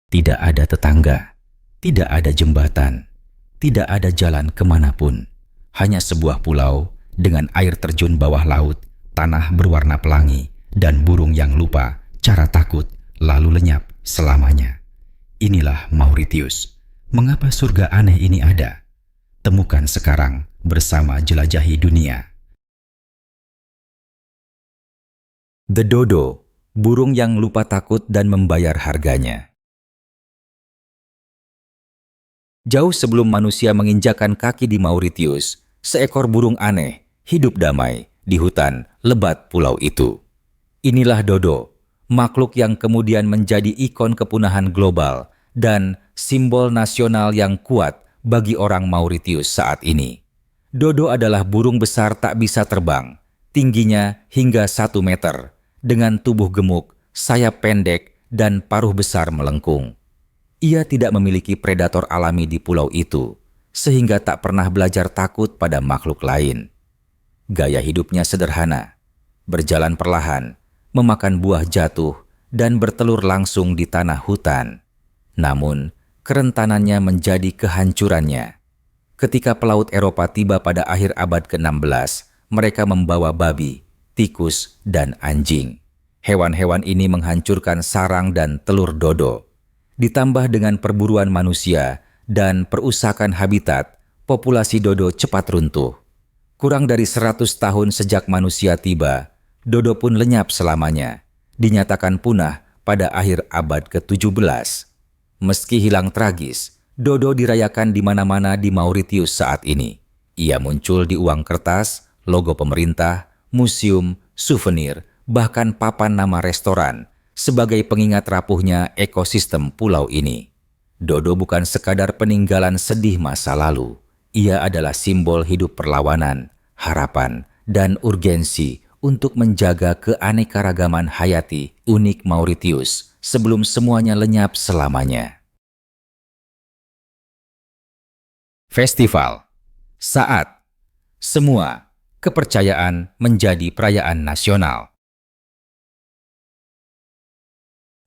Tidak ada tetangga, tidak ada jembatan, tidak ada jalan kemanapun. Hanya sebuah pulau dengan air terjun bawah laut, tanah berwarna pelangi, dan burung yang lupa cara takut lalu lenyap selamanya. Inilah Mauritius. Mengapa surga aneh ini ada? Temukan sekarang bersama Jelajahi Dunia. The Dodo, burung yang lupa takut dan membayar harganya. Jauh sebelum manusia menginjakan kaki di Mauritius, seekor burung aneh hidup damai di hutan lebat pulau itu. Inilah dodo, makhluk yang kemudian menjadi ikon kepunahan global dan simbol nasional yang kuat bagi orang Mauritius saat ini. Dodo adalah burung besar tak bisa terbang, tingginya hingga 1 meter, dengan tubuh gemuk, sayap pendek, dan paruh besar melengkung. Ia tidak memiliki predator alami di pulau itu, sehingga tak pernah belajar takut pada makhluk lain. Gaya hidupnya sederhana, berjalan perlahan, memakan buah jatuh, dan bertelur langsung di tanah hutan. Namun, kerentanannya menjadi kehancurannya. Ketika pelaut Eropa tiba pada akhir abad ke-16, mereka membawa babi, tikus, dan anjing. Hewan-hewan ini menghancurkan sarang dan telur dodo. Ditambah dengan perburuan manusia dan perusakan habitat, populasi dodo cepat runtuh. Kurang dari 100 tahun sejak manusia tiba, dodo pun lenyap selamanya, dinyatakan punah pada akhir abad ke-17. Meski hilang tragis, dodo dirayakan di mana-mana di Mauritius saat ini. Ia muncul di uang kertas, logo pemerintah, museum, souvenir, bahkan papan nama restoran, sebagai pengingat rapuhnya ekosistem pulau ini. Dodo bukan sekadar peninggalan sedih masa lalu. Ia adalah simbol hidup perlawanan, harapan, dan urgensi untuk menjaga keanekaragaman hayati unik Mauritius sebelum semuanya lenyap selamanya. Festival. Saat semua kepercayaan menjadi perayaan nasional.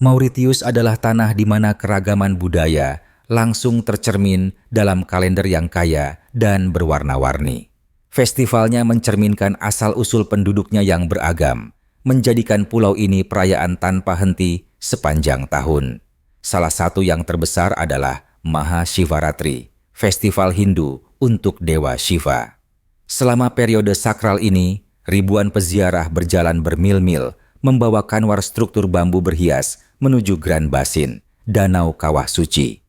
Mauritius adalah tanah di mana keragaman budaya langsung tercermin dalam kalender yang kaya dan berwarna-warni. Festivalnya mencerminkan asal-usul penduduknya yang beragam, menjadikan pulau ini perayaan tanpa henti sepanjang tahun. Salah satu yang terbesar adalah Maha Shivaratri, festival Hindu untuk Dewa Shiva. Selama periode sakral ini, ribuan peziarah berjalan bermil-mil membawa kanwar struktur bambu berhias menuju Grand Basin, Danau Kawah Suci.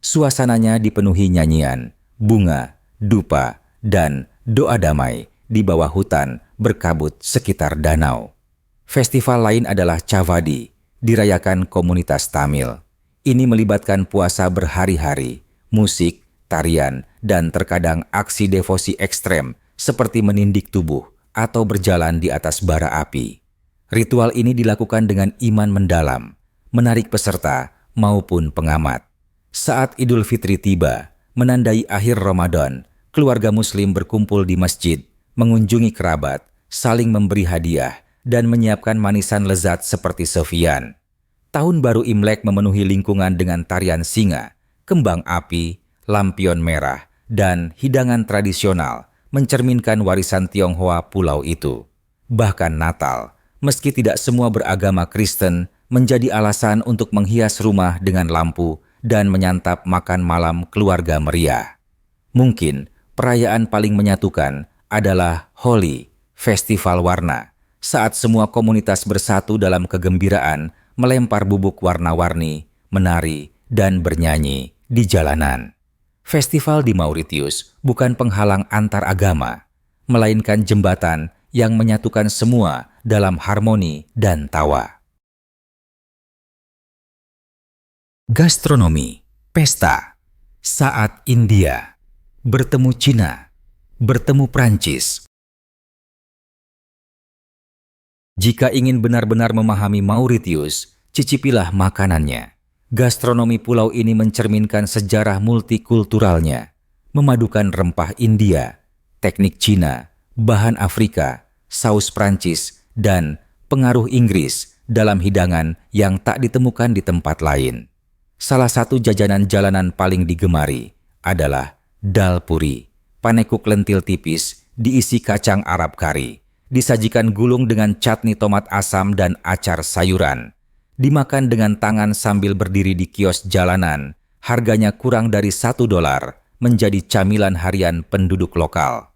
Suasananya dipenuhi nyanyian, bunga, dupa, dan doa damai di bawah hutan berkabut sekitar danau. Festival lain adalah Chavadi, dirayakan komunitas Tamil. Ini melibatkan puasa berhari-hari, musik, tarian, dan terkadang aksi devosi ekstrem seperti menindik tubuh atau berjalan di atas bara api. Ritual ini dilakukan dengan iman mendalam, menarik peserta maupun pengamat. Saat Idul Fitri tiba, menandai akhir Ramadan, keluarga Muslim berkumpul di masjid, mengunjungi kerabat, saling memberi hadiah, dan menyiapkan manisan lezat seperti sefian. Tahun baru Imlek memenuhi lingkungan dengan tarian singa, kembang api, lampion merah, dan hidangan tradisional, mencerminkan warisan Tionghoa pulau itu. Bahkan Natal, meski tidak semua beragama Kristen, menjadi alasan untuk menghias rumah dengan lampu dan menyantap makan malam keluarga meriah. Mungkin perayaan paling menyatukan adalah Holi, festival warna, saat semua komunitas bersatu dalam kegembiraan, melempar bubuk warna-warni, menari, dan bernyanyi di jalanan. Festival di Mauritius bukan penghalang antar agama, melainkan jembatan yang menyatukan semua dalam harmoni dan tawa. Gastronomi, pesta, saat India, bertemu Cina, bertemu Prancis. Jika ingin benar-benar memahami Mauritius, cicipilah makanannya. Gastronomi pulau ini mencerminkan sejarah multikulturalnya, memadukan rempah India, teknik Cina, bahan Afrika, saus Prancis, dan pengaruh Inggris dalam hidangan yang tak ditemukan di tempat lain. Salah satu jajanan jalanan paling digemari adalah dal puri, panekuk lentil tipis diisi kacang Arab kari, disajikan gulung dengan chutney tomat asam dan acar sayuran. Dimakan dengan tangan sambil berdiri di kios jalanan, harganya kurang dari $1, menjadi camilan harian penduduk lokal.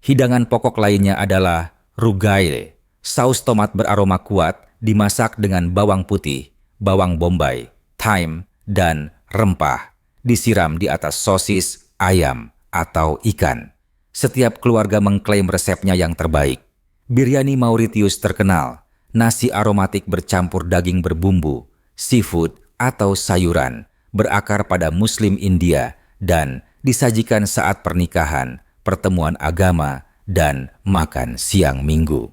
Hidangan pokok lainnya adalah rugail, saus tomat beraroma kuat dimasak dengan bawang putih, bawang bombay, thyme, dan rempah, disiram di atas sosis, ayam, atau ikan. Setiap keluarga mengklaim resepnya yang terbaik. Biryani Mauritius terkenal, nasi aromatik bercampur daging berbumbu, seafood, atau sayuran, berakar pada Muslim India, dan disajikan saat pernikahan, pertemuan agama, dan makan siang minggu.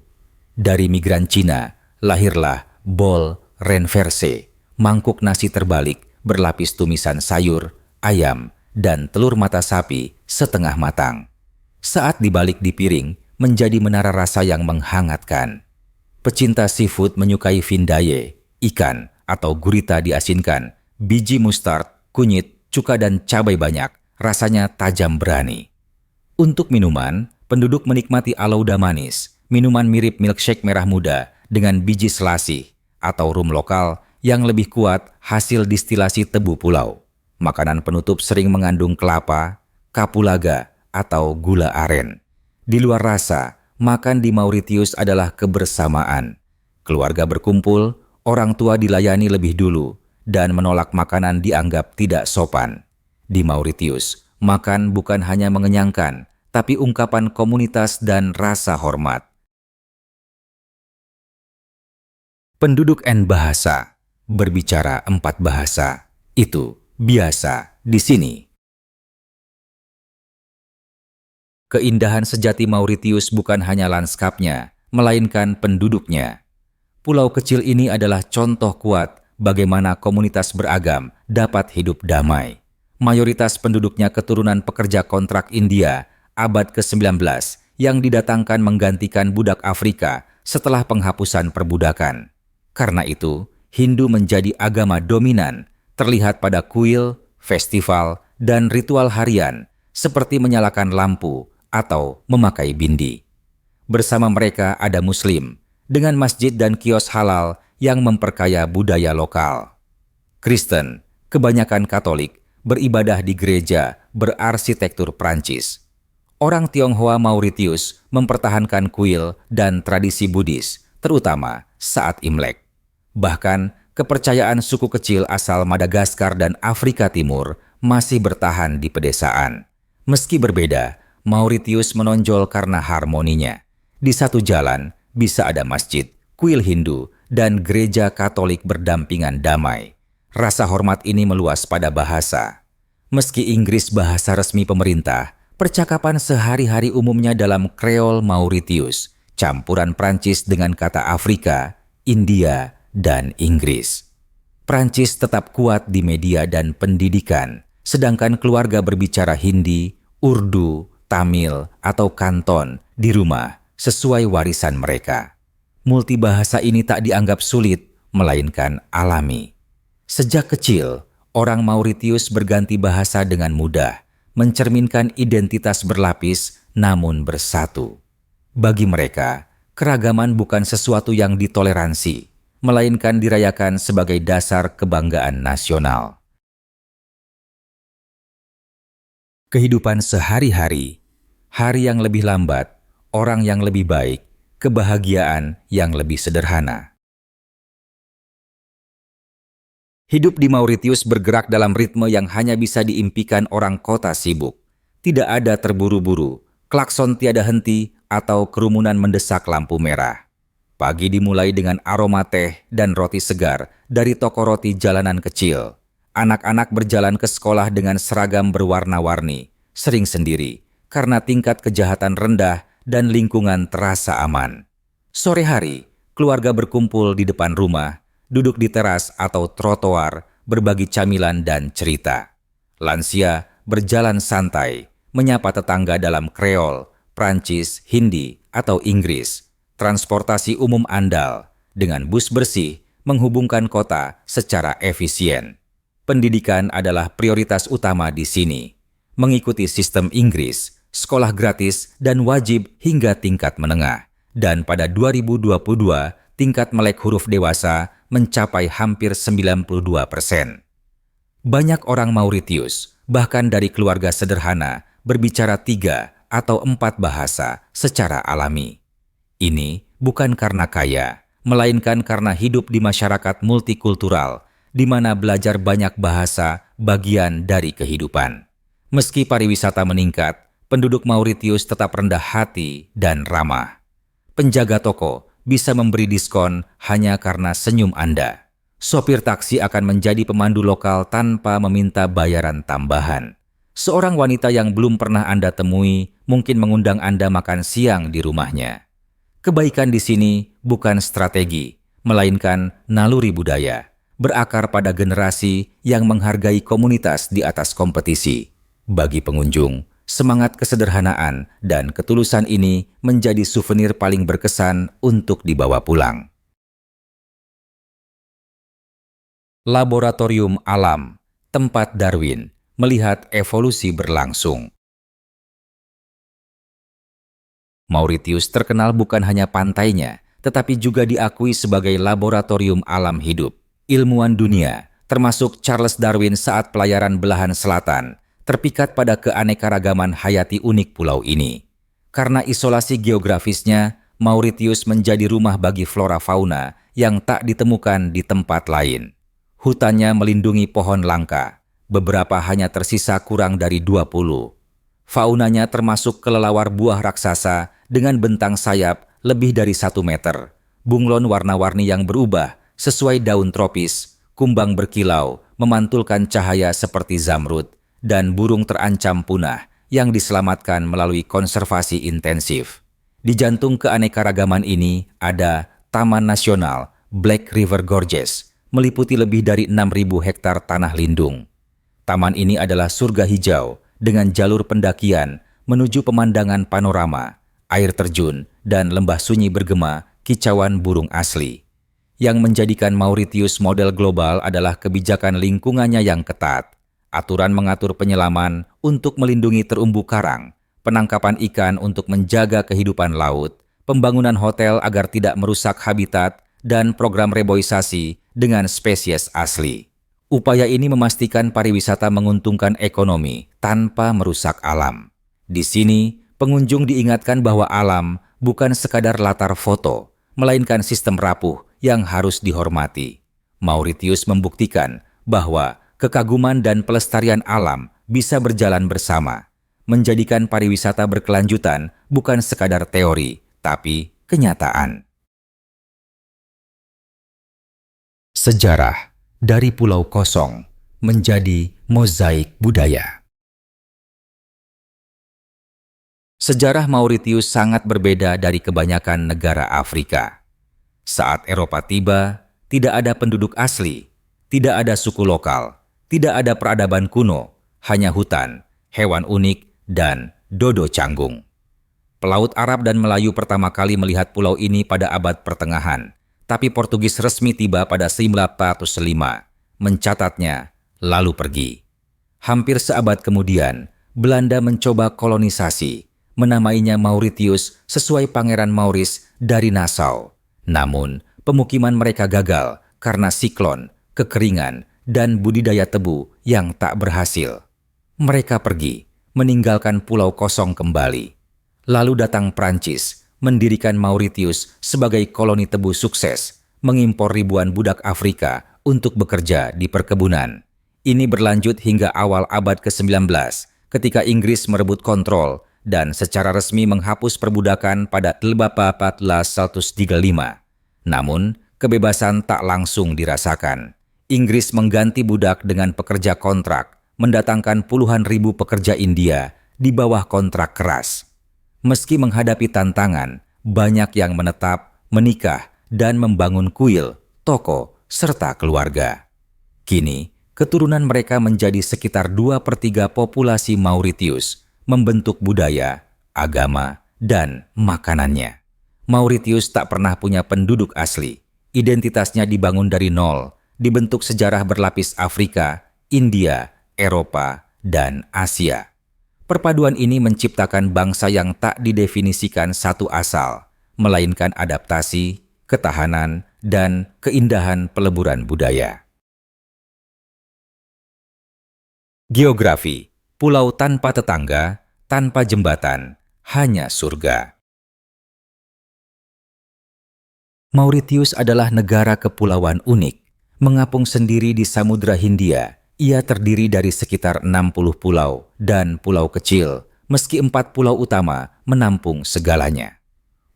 Dari migran Cina, lahirlah bol renverse, mangkuk nasi terbalik, berlapis tumisan sayur, ayam, dan telur mata sapi setengah matang. Saat dibalik di piring, menjadi menara rasa yang menghangatkan. Pecinta seafood menyukai vindaye, ikan atau gurita diasinkan, biji mustard, kunyit, cuka dan cabai banyak, rasanya tajam berani. Untuk minuman, penduduk menikmati alauda manis, minuman mirip milkshake merah muda dengan biji selasih, atau rum lokal yang lebih kuat hasil distilasi tebu pulau. Makanan penutup sering mengandung kelapa, kapulaga, atau gula aren. Di luar rasa, makan di Mauritius adalah kebersamaan. Keluarga berkumpul, orang tua dilayani lebih dulu, dan menolak makanan dianggap tidak sopan. Di Mauritius, makan bukan hanya mengenyangkan, tapi ungkapan komunitas dan rasa hormat. Penduduk N bahasa, berbicara 4 bahasa, itu biasa di sini. Keindahan sejati Mauritius bukan hanya lanskapnya, melainkan penduduknya. Pulau kecil ini adalah contoh kuat bagaimana komunitas beragam dapat hidup damai. Mayoritas penduduknya keturunan pekerja kontrak India abad ke-19 yang didatangkan menggantikan budak Afrika setelah penghapusan perbudakan. Karena itu, Hindu menjadi agama dominan, terlihat pada kuil, festival, dan ritual harian seperti menyalakan lampu atau memakai bindi. Bersama mereka ada Muslim, dengan masjid dan kios halal yang memperkaya budaya lokal. Kristen, kebanyakan Katolik, beribadah di gereja berarsitektur Prancis. Orang Tionghoa Mauritius mempertahankan kuil dan tradisi Buddhis, terutama saat Imlek. Bahkan, kepercayaan suku kecil asal Madagaskar dan Afrika Timur masih bertahan di pedesaan. Meski berbeda, Mauritius menonjol karena harmoninya. Di satu jalan, bisa ada masjid, kuil Hindu, dan gereja Katolik berdampingan damai. Rasa hormat ini meluas pada bahasa. Meski Inggris bahasa resmi pemerintah, percakapan sehari-hari umumnya dalam Kreol Mauritius, campuran Prancis dengan kata Afrika, India, dan Inggris. Prancis tetap kuat di media dan pendidikan, sedangkan keluarga berbicara Hindi, Urdu, Tamil, atau Kanton di rumah sesuai warisan mereka. Multibahasa ini tak dianggap sulit, melainkan alami. Sejak kecil, orang Mauritius berganti bahasa dengan mudah, mencerminkan identitas berlapis namun bersatu. Bagi mereka, keragaman bukan sesuatu yang ditoleransi, melainkan dirayakan sebagai dasar kebanggaan nasional. Kehidupan sehari-hari, hari yang lebih lambat, orang yang lebih baik, kebahagiaan yang lebih sederhana. Hidup di Mauritius bergerak dalam ritme yang hanya bisa diimpikan orang kota sibuk. Tidak ada terburu-buru, klakson tiada henti, atau kerumunan mendesak lampu merah. Pagi dimulai dengan aroma teh dan roti segar dari toko roti jalanan kecil. Anak-anak berjalan ke sekolah dengan seragam berwarna-warni, sering sendiri, karena tingkat kejahatan rendah dan lingkungan terasa aman. Sore hari, keluarga berkumpul di depan rumah, duduk di teras atau trotoar, berbagi camilan dan cerita. Lansia berjalan santai, menyapa tetangga dalam Kreol, Prancis, Hindi, atau Inggris. Transportasi umum andal dengan bus bersih menghubungkan kota secara efisien. Pendidikan adalah prioritas utama di sini. Mengikuti sistem Inggris, sekolah gratis dan wajib hingga tingkat menengah. Dan pada 2022, tingkat melek huruf dewasa mencapai hampir 92%. Banyak orang Mauritius, bahkan dari keluarga sederhana, berbicara 3 atau 4 bahasa secara alami. Ini bukan karena kaya, melainkan karena hidup di masyarakat multikultural, di mana belajar banyak bahasa bagian dari kehidupan. Meski pariwisata meningkat, penduduk Mauritius tetap rendah hati dan ramah. Penjaga toko bisa memberi diskon hanya karena senyum Anda. Sopir taksi akan menjadi pemandu lokal tanpa meminta bayaran tambahan. Seorang wanita yang belum pernah Anda temui mungkin mengundang Anda makan siang di rumahnya. Kebaikan di sini bukan strategi, melainkan naluri budaya, berakar pada generasi yang menghargai komunitas di atas kompetisi. Bagi pengunjung, semangat kesederhanaan dan ketulusan ini menjadi souvenir paling berkesan untuk dibawa pulang. Laboratorium Alam, tempat Darwin melihat evolusi berlangsung. Mauritius terkenal bukan hanya pantainya, tetapi juga diakui sebagai laboratorium alam hidup. Ilmuwan dunia, termasuk Charles Darwin saat pelayaran belahan selatan, terpikat pada keanekaragaman hayati unik pulau ini. Karena isolasi geografisnya, Mauritius menjadi rumah bagi flora fauna yang tak ditemukan di tempat lain. Hutannya melindungi pohon langka, beberapa hanya tersisa kurang dari 20. Faunanya termasuk kelelawar buah raksasa dengan bentang sayap lebih dari 1 meter, bunglon warna-warni yang berubah sesuai daun tropis, kumbang berkilau memantulkan cahaya seperti zamrud, dan burung terancam punah yang diselamatkan melalui konservasi intensif. Di jantung keanekaragaman ini ada Taman Nasional Black River Gorges, meliputi lebih dari 6.000 hektar tanah lindung. Taman ini adalah surga hijau dengan jalur pendakian menuju pemandangan panorama, air terjun, dan lembah sunyi bergema kicauan burung asli. Yang menjadikan Mauritius model global adalah kebijakan lingkungannya yang ketat, aturan mengatur penyelaman untuk melindungi terumbu karang, penangkapan ikan untuk menjaga kehidupan laut, pembangunan hotel agar tidak merusak habitat, dan program reboisasi dengan spesies asli. Upaya ini memastikan pariwisata menguntungkan ekonomi tanpa merusak alam. Di sini, pengunjung diingatkan bahwa alam bukan sekadar latar foto, melainkan sistem rapuh yang harus dihormati. Mauritius membuktikan bahwa kekaguman dan pelestarian alam bisa berjalan bersama, menjadikan pariwisata berkelanjutan bukan sekadar teori, tapi kenyataan. Sejarah dari pulau kosong menjadi mozaik budaya. Sejarah Mauritius sangat berbeda dari kebanyakan negara Afrika. Saat Eropa tiba, tidak ada penduduk asli, tidak ada suku lokal, tidak ada peradaban kuno, hanya hutan, hewan unik, dan dodo canggung. Pelaut Arab dan Melayu pertama kali melihat pulau ini pada abad pertengahan, tapi Portugis resmi tiba pada 1905, mencatatnya, lalu pergi. Hampir seabad kemudian, Belanda mencoba kolonisasi, menamainya Mauritius sesuai Pangeran Maurice dari Nassau. Namun, pemukiman mereka gagal karena siklon, kekeringan, dan budidaya tebu yang tak berhasil. Mereka pergi, meninggalkan pulau kosong kembali. Lalu datang Prancis, mendirikan Mauritius sebagai koloni tebu sukses, mengimpor ribuan budak Afrika untuk bekerja di perkebunan. Ini berlanjut hingga awal abad ke-19, ketika Inggris merebut kontrol dan secara resmi menghapus perbudakan pada 1835. Namun, kebebasan tak langsung dirasakan. Inggris mengganti budak dengan pekerja kontrak, mendatangkan puluhan ribu pekerja India di bawah kontrak keras. Meski menghadapi tantangan, banyak yang menetap, menikah, dan membangun kuil, toko, serta keluarga. Kini, keturunan mereka menjadi sekitar 2/3 populasi Mauritius, membentuk budaya, agama, dan makanannya. Mauritius tak pernah punya penduduk asli. Identitasnya dibangun dari nol, dibentuk sejarah berlapis Afrika, India, Eropa, dan Asia. Perpaduan ini menciptakan bangsa yang tak didefinisikan satu asal, melainkan adaptasi, ketahanan, dan keindahan peleburan budaya. Geografi: pulau tanpa tetangga, tanpa jembatan, hanya surga. Mauritius adalah negara kepulauan unik, mengapung sendiri di Samudra Hindia. Ia terdiri dari sekitar 60 pulau dan pulau kecil, meski 4 pulau utama menampung segalanya.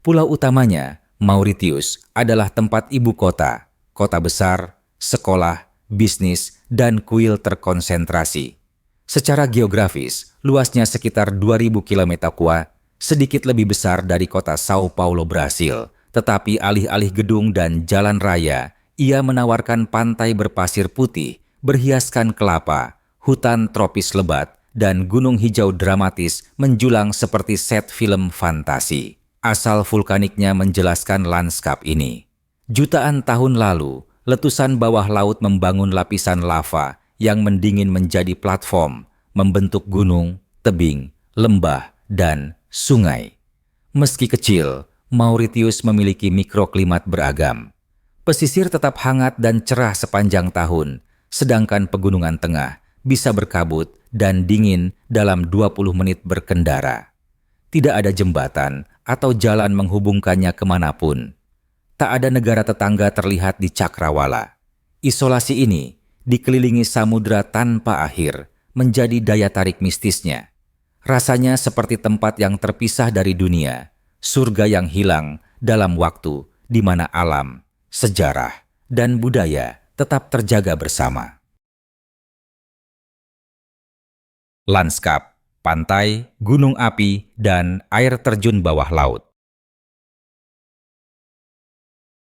Pulau utamanya, Mauritius, adalah tempat ibu kota, kota besar, sekolah, bisnis, dan kuil terkonsentrasi. Secara geografis, luasnya sekitar 2.000 km², sedikit lebih besar dari kota Sao Paulo, Brasil. Tetapi alih-alih gedung dan jalan raya, ia menawarkan pantai berpasir putih, berhiaskan kelapa, hutan tropis lebat, dan gunung hijau dramatis menjulang seperti set film fantasi. Asal vulkaniknya menjelaskan lanskap ini. Jutaan tahun lalu, letusan bawah laut membangun lapisan lava yang mendingin menjadi platform, membentuk gunung, tebing, lembah, dan sungai. Meski kecil, Mauritius memiliki mikroklimat beragam. Pesisir tetap hangat dan cerah sepanjang tahun, sedangkan pegunungan tengah bisa berkabut dan dingin dalam 20 menit berkendara. Tidak ada jembatan atau jalan menghubungkannya kemanapun. Tak ada negara tetangga terlihat di cakrawala. Isolasi ini, dikelilingi samudra tanpa akhir, menjadi daya tarik mistisnya. Rasanya seperti tempat yang terpisah dari dunia, surga yang hilang dalam waktu di mana alam, sejarah, dan budaya tetap terjaga bersama. Lanskap, pantai, gunung api, dan air terjun bawah laut.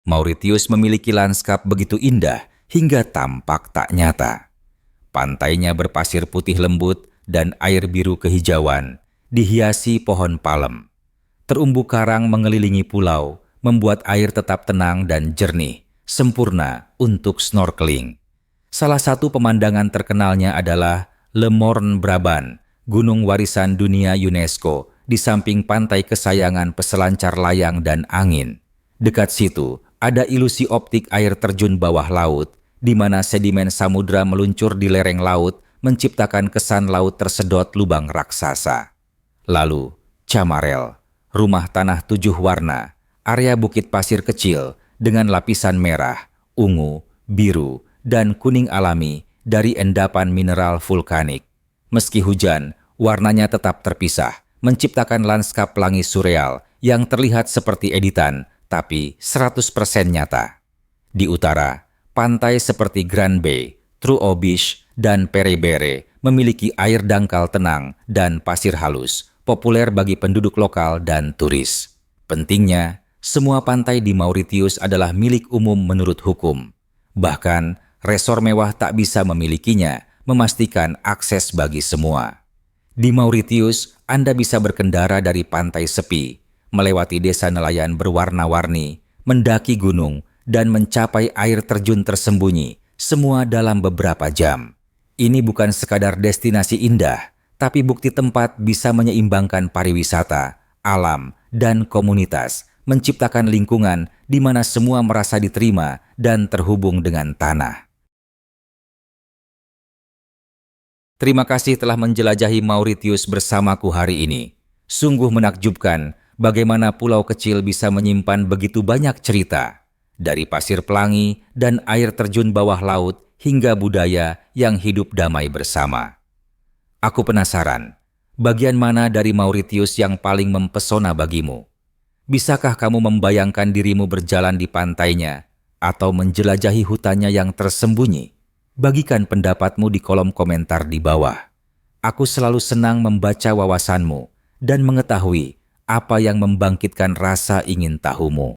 Mauritius memiliki lanskap begitu indah hingga tampak tak nyata. Pantainya berpasir putih lembut dan air biru kehijauan, dihiasi pohon palem. Terumbu karang mengelilingi pulau, membuat air tetap tenang dan jernih, sempurna untuk snorkeling. Salah satu pemandangan terkenalnya adalah Le Morne Brabant, gunung warisan dunia UNESCO, di samping pantai kesayangan peselancar layang dan angin. Dekat situ, ada ilusi optik air terjun bawah laut, di mana sedimen samudra meluncur di lereng laut, menciptakan kesan laut tersedot lubang raksasa. Lalu, Chamarel, rumah tanah 7 warna, area bukit pasir kecil dengan lapisan merah, ungu, biru, dan kuning alami dari endapan mineral vulkanik. Meski hujan, warnanya tetap terpisah, menciptakan lanskap pelangi surreal yang terlihat seperti editan, tapi 100% nyata. Di utara, pantai seperti Grand Bay, Trou Beach, dan Perebere memiliki air dangkal tenang dan pasir halus, populer bagi penduduk lokal dan turis. Pentingnya, semua pantai di Mauritius adalah milik umum menurut hukum. Bahkan, resor mewah tak bisa memilikinya, memastikan akses bagi semua. Di Mauritius, Anda bisa berkendara dari pantai sepi, melewati desa nelayan berwarna-warni, mendaki gunung, dan mencapai air terjun tersembunyi, semua dalam beberapa jam. Ini bukan sekadar destinasi indah, tapi bukti tempat bisa menyeimbangkan pariwisata, alam, dan komunitas, menciptakan lingkungan di mana semua merasa diterima dan terhubung dengan tanah. Terima kasih telah menjelajahi Mauritius bersamaku hari ini. Sungguh menakjubkan bagaimana pulau kecil bisa menyimpan begitu banyak cerita, dari pasir pelangi dan air terjun bawah laut hingga budaya yang hidup damai bersama. Aku penasaran, bagian mana dari Mauritius yang paling mempesona bagimu? Bisakah kamu membayangkan dirimu berjalan di pantainya atau menjelajahi hutannya yang tersembunyi? Bagikan pendapatmu di kolom komentar di bawah. Aku selalu senang membaca wawasanmu dan mengetahui apa yang membangkitkan rasa ingin tahumu.